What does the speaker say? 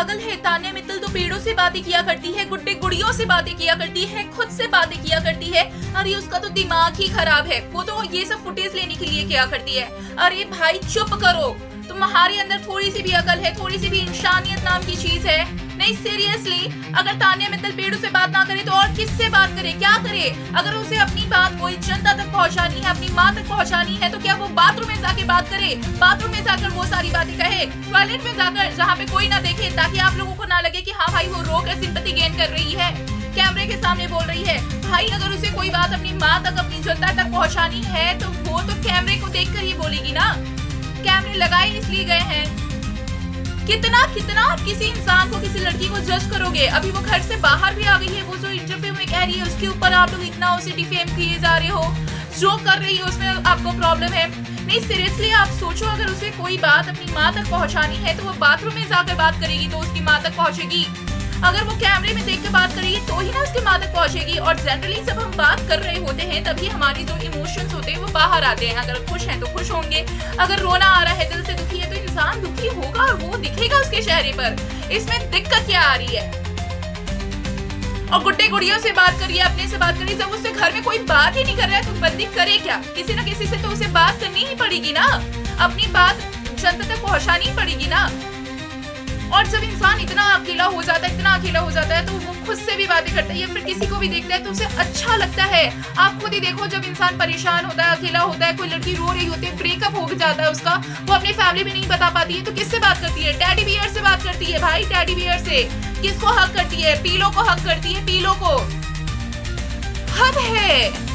पागल है। तान्या मित्तल तो पेड़ों से बातें किया करती है, गुड्डे गुड़ियों से बातें किया करती है, खुद से बातें किया करती है। अरे उसका तो दिमाग ही खराब है, वो तो ये सब फुटेज लेने के लिए किया करती है। अरे भाई चुप करो, तुम्हारे अंदर थोड़ी सी भी अकल है, थोड़ी सी भी इंसानियत नाम की चीज है? नहीं सीरियसली, अगर तान्या मित्तल पेड़ों से बात ना करे तो और किससे बात करे, क्या करे? अगर उसे अपनी बात कोई जनता तक पहुंचानी है, अपनी माँ तक पहुंचानी है, तो क्या वो बाथरूम में जाके बात करे, बाथरूम में जाकर वो सारी बातें कहे, टॉयलेट में जाकर जहाँ पे कोई ना देखे, ताकि आप लोगों को ना लगे कि हाँ भाई वो रो कर सिंपैथी गेन कर रही है, कैमरे के सामने बोल रही है। भाई अगर उसे कोई बात अपनी माँ तक, अपनी जनता तक पहुँचानी है तो वो तो कैमरे को देख कर ही बोलेगी ना। कैमरे लगाए इसलिए गए हैं। कितना कितना किसी इंसान को, किसी लड़की को जज करोगे? अभी वो घर से बाहर भी आ गई है, वो जो इंटरव्यू में कह रही है उसके ऊपर आप लोग इतना उसे डिफेम किए जा रहे हो, जो कर रही है उसमें आपको प्रॉब्लम है। नहीं सीरियसली आप सोचो, अगर उसे कोई बात अपनी माँ तक पहुँचानी है तो वो बाथरूम में जाकर बात करेगी तो उसकी माँ तक पहुँचेगी। अगर वो कैमरे में देख कर बात करेगी तो ही ना उसकी माँ तक पहुँचेगी। और जनरली जब हम बात कर रहे होते हैं तभी हमारी जो इमोशंस होते हैं वो बाहर आते हैं। अगर खुश हैं तो खुश होंगे, अगर रोना आ रहा है, दिल से दुखी है तो इंसान दुखी होगा और वो दिखेगा उसके चेहरे पर। इसमें दिक्कत क्या आ रही है? और गुड्डे गुड़ियों से बात करिए, अपने से बात करिए। जब उससे घर में कोई बात ही नहीं कर रहा है तो बंदी करे क्या? किसी न किसी से तो उसे बात करनी ही पड़ेगी ना, अपनी बात जनता तक पहुंचानी ही पड़ेगी ना। और जब इंसान इतना अकेला हो जाता है, इतना अकेला हो जाता है, तो वो खुद से भी बातें करता है या फिर किसी को भी देखता है तो उसे अच्छा लगता है। आप खुद ही देखो, जब इंसान परेशान होता है, अकेला होता है, कोई लड़की रो रही होती है, ब्रेकअप हो जाता है उसका, वो अपनी फैमिली में नहीं बता पाती है तो किससे बात करती है? टेडी बियर से बात करती है भाई, टेडी बियर से। किसको हक करती है? पीलो को हक करती है, पीलो को। हद है।